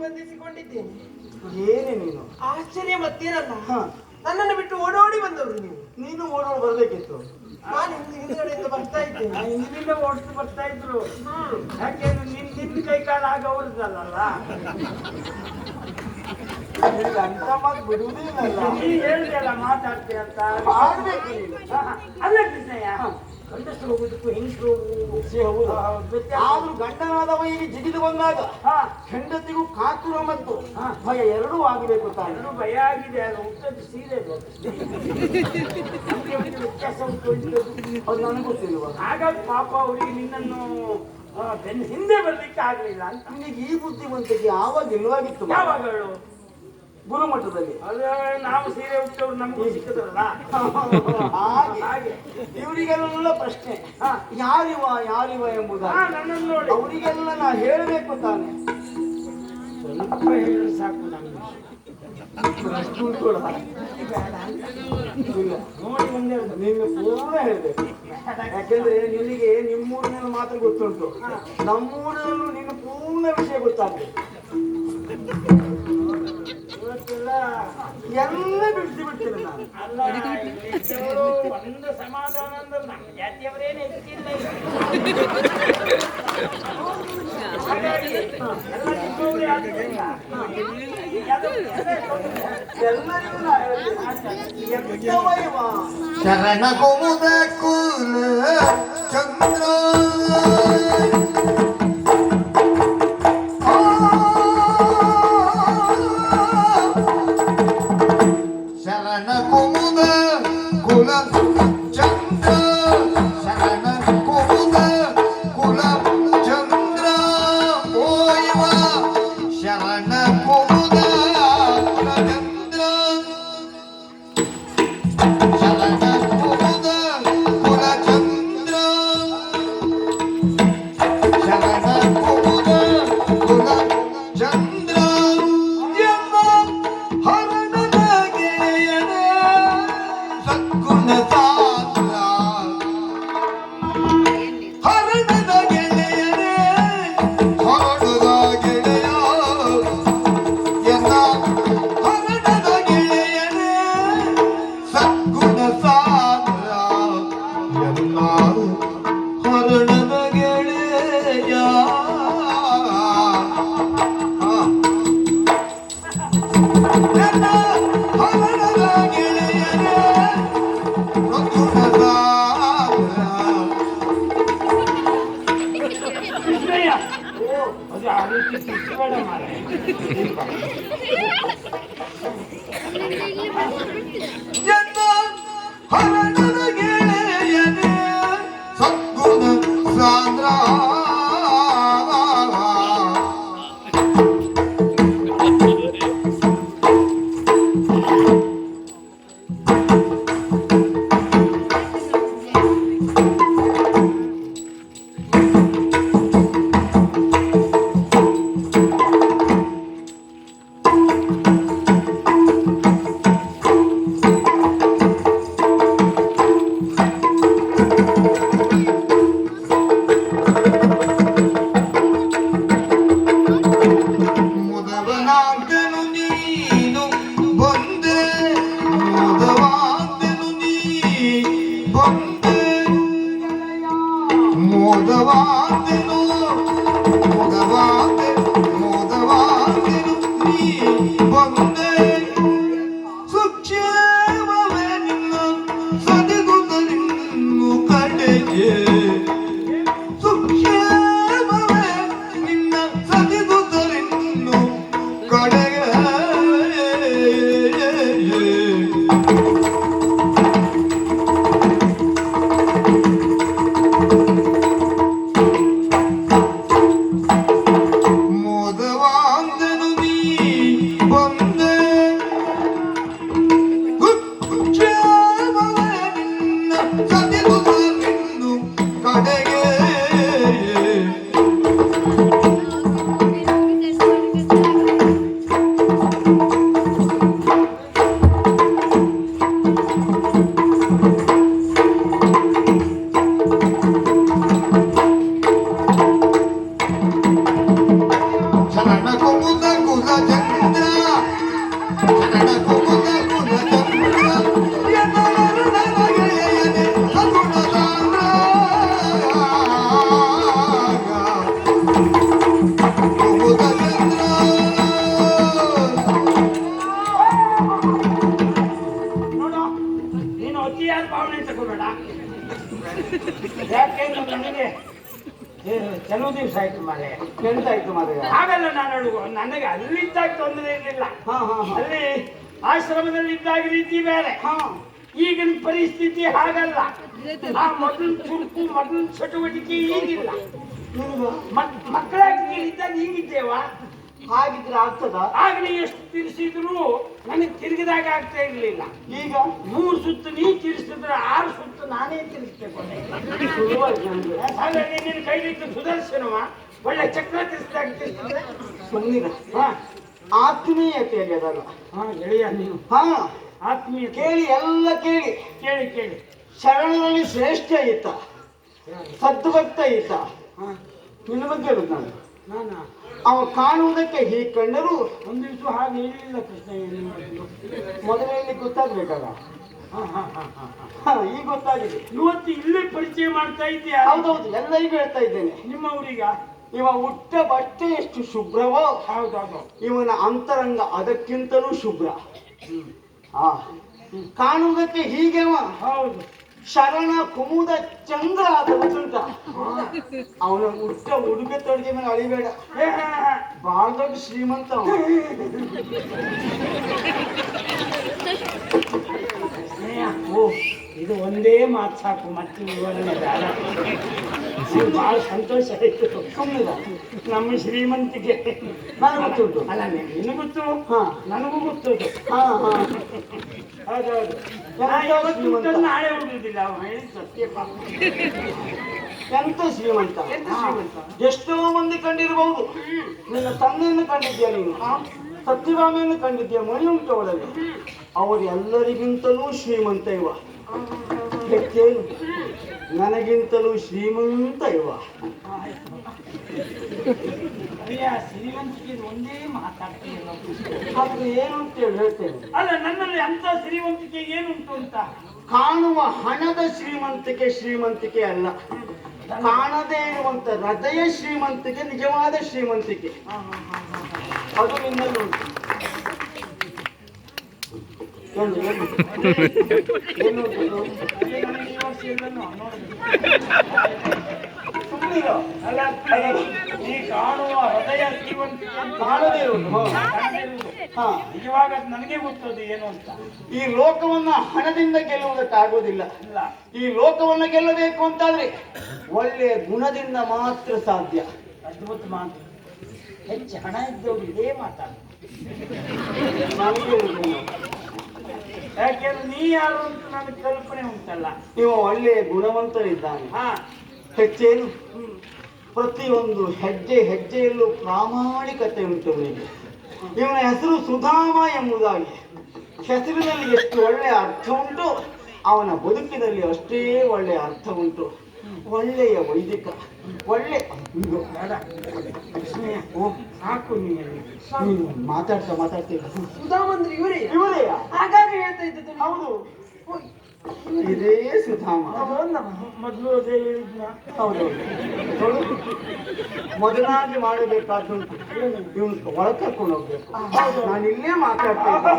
ಬಂಧಿಸಿಕೊಂಡಿದ್ದೇನೆ. ಏನೇ ನೀನು ಆಶ್ಚರ್ಯ ಮತ್ತೇನಲ್ಲ, ಹ ನನ್ನನ್ನು ಬಿಟ್ಟು ಓಡೋಡಿ ಬಂದವರು ನೀವು. ನೀನು ಓಡೋಡು ಬರ್ಬೇಕಿತ್ತು. ನಾನು ಹಿಂದುಗಡೆಯಿಂದ ಬರ್ತಾ ಇದ್ದೇನೆ. ಹಿಂದಿನಿಂದ ಓಡಿಸಿ ಬರ್ತಾ ಇದ್ರು. ಯಾಕೆಂದ್ರೆ ನಿನ್ನ ಕೈ ಕಾಲು ಆಗ ಓಡಿಸಲ್ಲ. ಅಂತ ಮಾತು ಬಿಡುವುದಿಲ್ಲ. ನೀ ಹೇಳಿದೆಲ್ಲ ಮಾತಾಡ್ತೀಯ ಅಂತ ಮಾಡ್ಬೇಕು ನೀನು. ಅಲ್ಲ ಕೃಷ್ಣಯ್ಯ, ಗಂಡಸರು ಹೋಗುದಕ್ಕೂ ಹೆಂಗಸರು ಆದ್ರೂ ಗಂಡನಾದವ ಈಗ ಜಿಗಿದು ಬಂದಾಗ ಹೆಂಡತಿಗೂ ಕಾತುರ ಮತ್ತು ಭಯ ಎರಡೂ ಆಗಬೇಕು. ತಾನು ಭಯ ಆಗಿದೆ. ಅದು ಉತ್ತದ ಸೀರೆ ವ್ಯತ್ಯಾಸ ಉಂಟು. ಅದು ನನಗೆ ಗೊತ್ತಿಲ್ವ. ಹಾಗಾಗಿ ಪಾಪ ಅವರಿಗೆ ನಿನ್ನನ್ನು ಬೆನ್ನ ಹಿಂದೆ ಬರ್ಲಿಕ್ಕೆ ಆಗಲಿಲ್ಲ ಅಂತ. ನಿನಗೆ ಈ ಬುದ್ಧಿವಂತಿಕೆ ಯಾವಾಗ ಇಲ್ವಾಗಿತ್ತು? ಯಾವಾಗಳು? ಗುರುಮಠದಲ್ಲಿ. ಅದೇ ನಾವು ಸೀರೆ ಉಟ್ಟವ್ರು ನಮ್ಗೆ ಸಿಕ್ಕದಲ್ಲ. ಹಾಗೆ ಇವರಿಗೆಲ್ಲ ಪ್ರಶ್ನೆ ಯಾರಿವ ಎಂಬುದು ನನ್ನನ್ನು ನೋಡಿ ಅವರಿಗೆಲ್ಲ ನಾ ಹೇಳಬೇಕು ತಾನೆ. ಸ್ವಲ್ಪ ಹೇಳಿದ್ರೆ ಸಾಕು. ನಮ್ಗೆ ಅಷ್ಟು ಕೂಡ ಇಲ್ಲ. ನೋಡಿ ಮುಂದೆ ನಿನ್ನ ಪೂರ್ಣ ಹೇಳ್ಬೇಕು. ಯಾಕೆಂದ್ರೆ ನಿನಗೆ ನಿಮ್ಮೂರಿನಲ್ಲಿ ಮಾತ್ರ ಗೊತ್ತುಂಟು, ನಮ್ಮೂರಲ್ಲೂ ನಿನ್ನ ಪೂರ್ಣ ವಿಷಯ ಗೊತ್ತಾಗ್ಬೇಕು. ಎಲ್ಲ ಬಿಡಿಸಿ ಬಿಡ್ತೇನೆ ನಾನು. ಅಲ್ಲ, ಒಂದು ಸಮಾಧಾನ ಅಂದ್ರೆ ನಮ್ಮ ಜಾತಿಯವರೇನು ಹೆಚ್ಚಿಲ್ಲ. ಶರಣ ಕುಮುದ ಕುಲ ಚಂದ್ರ ಶರಣ ಕುಮುದ ಕುಲ ಚಂದ್ರ ಶರಣ ಕುಮುದ ಕುಲ ಚಂದ್ರ ಓಯವ ಶರಣ ಕುಮುದ ಕುಲ ಚಂದ್ರ ಶರಣ ಕುಮುದ ಕುಲ ಚಂದ್ರ ಶರಣ ಕುಮುದ ಕುಲ ಚಂದ್ರ ಎಂಬ ಹರಣದ ಗೆಳೆಯನೇ ಸದ್ಗುಣ ಸಾತ್ರ ಹರಣದ ಗೆಳೆಯನೇ ಹೊರಡದ ಗೆಳೆಯ ಎನ್ನ ಹರಣದ ಗೆಳೆಯನೇ ಸದ್ಗುಣ ಸಾತ್ರ ಎನ್ನ ಹೊರಡದ ಗೆಳೆಯ. ಅದು ಆ ರೀತಿ ತಿಳ್ಬೇಡ ಮಾರೆ. ಹರಣದ ಗೆಳೆಯನೇ ಸದ್ಗುಣ ಸಾಂದ್ರ ಮುದವನಾದನು ನೀನು ಬಂದೆ ಮುದವಾದನು ನೀ ಬಂದೆ ಮುದವಾದನು ಮುದವಾದನು ನೀ ಬಂದೆ ಸುಕ್ಷೇಮವೇ ನಿನ್ನ ಸದಿಗುತ್ತಲಿನ್ನು ಕಡೆಗೆ ಸುಕ್ಷೇಮವೇ ನಿನ್ನ ಸದಿಗುತ್ತಲಿನ್ನು ಕಡೆಗೆ ಮೋದವಾದನು ನೀ ಬಂದೆ ಸುಕ್ಷೇಮವೇ ನಿನ್ನ ಸದಿಗುತ್ತಲಿನ್ನು ಕಡೆಗೆ ಶರಣ ಕುಮುದ ಕುಲಚಂದ್ರ ಶರಣ ಕುಮುದ ಕುಲಚಂದ್ರ ಎನ್ನರರು ನನಗೆಯದೆ ಸಗುಣದಾನ ಕುಮುದ ಚಂದ್ರ ನೋಡು ನೀನು ಅತಿಯಾದ ಭಾವನೆ ತಗೋಬೇಡ. ಯಾಕೆಂದ್ರೆ ನನಗೆ ಕೆಲವು ದಿವಸ ಆಯ್ತು ಮಾರೆ, ಎಂತಾಯ್ತು ಮಾರಾಯ? ಹಾಗಲ್ಲ ನಾನು ನನಗೆ ಅಲ್ಲಿದ್ದಾಗ ತೊಂದರೆ ಇರಲಿಲ್ಲ. ಹಾ ಹಾ ಹಾ ಅಲ್ಲಿ ಆಶ್ರಮದಲ್ಲಿದ್ದಾಗ ರೀತಿ ಬೇರೆ, ಹಾ ಈಗಿನ ಪರಿಸ್ಥಿತಿ ಹಾಗಲ್ಲ. ಆ ಮೊದಲು ಚುರುಕು ಮೊದಲು ಚಟುವಟಿಕೆ ಈಗಿಲ್ಲ. ಮಕ್ಕಳಾಗಿ ನೀನಿದ್ದಾಗ ಹೀಗಿದ್ದೇವಾ? ಹಾಗಿದ್ರೆ ಆಗ್ತದ? ಆಗ ನೀ ಎಷ್ಟು ತಿರ್ಸಿದ್ರು ನನಗೆ ತಿರುಗಿದಾಗ ಆಗ್ತಾ ಇರ್ಲಿಲ್ಲ. ಈಗ 3 ಸುತ್ತು ನೀ ತಿರ್ಸಿದ್ರೆ 6 ಸುತ್ತು ನಾನೇ ತಿರ್ಗಿಸ್ತೇನೆ. ಶುರುವಾಯ್ತು ನಮ್ಗೆ. ಹಾಗಾಗಿ ನಿನ್ನ ಕೈಲಿದ್ದು ಸುದರ್ಶನವ ಒಳ್ಳೆ ಚಕ್ರ ತಿರ್ಸಿದಾಗ ತಿರ್ಸಿದ್ರೆ ಸುಮ್ಮನಿರ ಹಾ ಆತ್ಮೀಯತೆಯಲ್ಲಿ ಅದಲ್ಲ. ಹಾ ಗೆಳೆಯ ನೀನು ಹಾ ಆತ್ಮೀಯ ಕೇಳಿ, ಎಲ್ಲ ಕೇಳಿ. ಕೇಳಿ ಕೇಳಿ. ಶರಣರಲ್ಲಿ ಶ್ರೇಷ್ಠ ಈತ, ಸದ್ಭಕ್ತ ಈತ. ಹಾ ನಿನ್ನ ಬಗ್ಗೆ ಹೇಳುದು ನಾನು. ನಾನಾ ಅವ ಕಾಣುವುದಕ್ಕೆ ಹೀಗೆ ಕಂಡರೂ ಒಂದು ದಿವಸ ಹಾಗೆ ಹೇಳಿಲ್ಲ ಕೃಷ್ಣ. ಏನು ಮಾಡಿದ್ರು? ಮೊದಲೇ ಗೊತ್ತಾಗ್ಬೇಕಾಗ. ಹಾ ಹಾ ಹಾ ಹಾ ಹಾ. ಈಗ ಗೊತ್ತಾಗಿದೆ. ಇವತ್ತು ಇಲ್ಲೇ ಪರಿಚಯ ಮಾಡ್ತಾ ಇದ್ದೀಯಾ? ಹೌದೌದು, ಎಲ್ಲರಿಗೂ ಹೇಳ್ತಾ ಇದ್ದೇನೆ. ನಿಮ್ಮವರೀಗ ಇವ ಹುಟ್ಟ ಬಟ್ಟೆ ಎಷ್ಟು ಶುಭ್ರವೋ ಹೌದೌದು. ಇವನ ಅಂತರಂಗ ಅದಕ್ಕಿಂತಲೂ ಶುಭ್ರ. ಆ ಕಾಣುವುದಕ್ಕೆ ಹೀಗೆ ಅವ ಹೌದು. ಶರಣ ಕುಮುದ ಚಂದ್ರ ಆದ ಗೊತ್ತುಂಟ. ಅವನ ಹುಟ್ಟ ಉಡುಗೆ ತೊಡುಗೆ ಮೇಲೆ ಅಳಿಬೇಡ. ಹೇ, ಹೇ, ಹೇ. ಬಹಳ ದೊಡ್ಡ ಶ್ರೀಮಂತ ಅವ. ಸ್ನೇಹ, ಓ ಇದು ಒಂದೇ ಮಾತು ಸಾಕು, ಮತ್ತೆ ವಿವರಣೆ ಬೇಡ. ನನಗೆ ಬಹಳ ಸಂತೋಷ ಆಯ್ತು. ಸುಮ್ಮನಿರ, ನಮ್ಮ ಶ್ರೀಮಂತಿಗೆ ನನಗೆ ಗೊತ್ತುಂಟು. ಅಲ್ಲ ನಿನಗೂ ಗೊತ್ತು, ಹಾ ನನಗೂ ಗೊತ್ತದು. ಹಾ ಹಾ ಹೌದೌದು. ಎಂತ ಇವತ್ತು ಶ್ರೀಮಂತ. ಊಟದ್ದು ನಾಳೆ ಉಳಿಯುವುದಿಲ್ಲ. ಅವನು ಹೇಳಿದ ಸತ್ಯ ಪಾಪ. ಎಂತ ಶ್ರೀಮಂತ. ಎಂತ ಶ್ರೀಮಂತ? ಎಷ್ಟೋ ಮಂದಿ ಕಂಡಿರಬಹುದು. ನಿನ್ನ ತಂದೆಯನ್ನು ಕಂಡಿದ್ಯಾ ನೀನು, ಸತ್ಯಭಾಮೆಯನ್ನು ಕಂಡಿದ್ಯಾ, ಮಣಿ ಉಂಟು ಅವಳಲ್ಲಿ. ಅವರೆಲ್ಲರಿಗಿಂತಲೂ ಶ್ರೀಮಂತ ಇವ. ಹೆಚ್ಚೇನು, ನನಗಿಂತಲೂ ಶ್ರೀಮಂತ ಇವ. ಅಯ್ಯ, ಶ್ರೀಮಂತಿಗೆ ಒಂದೇ ಮಾತಾಡ್ತೀನಿ. ಅದು ಏನು ಅಂತ ಹೇಳಿ ಹೇಳ್ತೇನೆ. ಅಲ್ಲ, ನನ್ನಲ್ಲಿ ಅಂತ ಶ್ರೀಮಂತಿಕೆ ಏನುಂಟು ಅಂತ. ಕಾಣುವ ಹಣದ ಶ್ರೀಮಂತಿಕೆ ಶ್ರೀಮಂತಿಕೆ ಅಲ್ಲ. ಕಾಣದೇ ಇರುವಂತ ಹೃದಯ ಶ್ರೀಮಂತಿಕೆ ನಿಜವಾದ ಶ್ರೀಮಂತಿಕೆ. ಅದು ನಿನ್ನಲ್ಲಿ ಉಂಟು. ಏನು ಏನು ಏನು ಉಂಟು? ಅದೇ ನನಗೆ ಈ ವರ್ಷ ಎಲ್ಲನೂ ನೋಡಿದೆ. ಸುಮ್ಮನಿರೋ. ಅಲ್ಲ, ಈ ಕಾಣುವ ಹೃದಯ ಶ್ರೀಮಂತಿಕೆ ಅಂತ ಕಾಣದೇ ಇರುವುದು. ಕಾಣದಿರುವುದು. ಹಾ, ನಿಜವಾಗ ಅದು ನನಗೆ ಗೊತ್ತದು ಏನು ಅಂತ. ಈ ಲೋಕವನ್ನ ಹಣದಿಂದ ಗೆಲ್ಲುವುದಕ್ಕಾಗೋದಿಲ್ಲ. ಇಲ್ಲ, ಈ ಲೋಕವನ್ನ ಗೆಲ್ಲಬೇಕು ಅಂತಾದ್ರೆ ಒಳ್ಳೆಯ ಗುಣದಿಂದ ಮಾತ್ರ ಸಾಧ್ಯ. ಅದ್ಭುತ ಮಾತು. ಹೆಚ್ಚು ಹಣ ಇದ್ದವರು ಇದೇ ಮಾತಾಡ. ನನಗೆ ಹೇಳುವುದು. ಯಾಕೆಂದ್ರೆ ನೀ ಯಾರು ಅಂತ ನನಗೆ ಕಲ್ಪನೆ ಉಂಟಲ್ಲ. ಇವ ಒಳ್ಳೆಯ ಗುಣವಂತರಿದ್ದಾನೆ. ಹಾ ಹೆಚ್ಚೇನು, ಪ್ರತಿಯೊಂದು ಹೆಜ್ಜೆ ಹೆಜ್ಜೆಯಲ್ಲೂ ಪ್ರಾಮಾಣಿಕತೆ ಉಂಟು ಇವನಿಗೆ. ಇವನ ಹೆಸರು ಸುಧಾಮ ಎಂಬುದಾಗಿ. ಹೆಸರಿನಲ್ಲಿ ಎಷ್ಟು ಒಳ್ಳೆಯ ಅರ್ಥ ಉಂಟು, ಅವನ ಬದುಕಿನಲ್ಲಿ ಅಷ್ಟೇ ಒಳ್ಳೆಯ ಅರ್ಥ ಉಂಟು. ಒಳ್ಳೆಯ ವೈದಿಕ, ಒಳ್ಳೆ ಇದು ಬೇಡ ಸ್ನೇಹ. ಸಾಕು ನೀನು ಮಾತಾಡ್ತಾ ಮಾತಾಡ್ತೀವಿ. ಸುಧಾಮಂದ್ರ ಇವರೇ ಇವರೆಯ? ಹಾಗಾಗಿ ಹೇಳ್ತಾ ಇದ್ದದ್ದು ನೀವು. ಹೌದು, ಓ, ಇದೇ ಸುಧಾಮ. ಮೊದಲು ಅದೇ ಹೇಳಿದ್ನ. ಹೌದೌದು. ನೋಡು, ಮೊದಲಾಗಿ ಮಾಡಬೇಕಾದುಂಟು. ಇವನು ಒಳ ಕರ್ಕೊಂಡು ಹೋಗ್ಬೇಕು. ನಾನು ಇಲ್ಲೇ ಮಾತಾಡ್ತಾ ಇದ್ದೆ.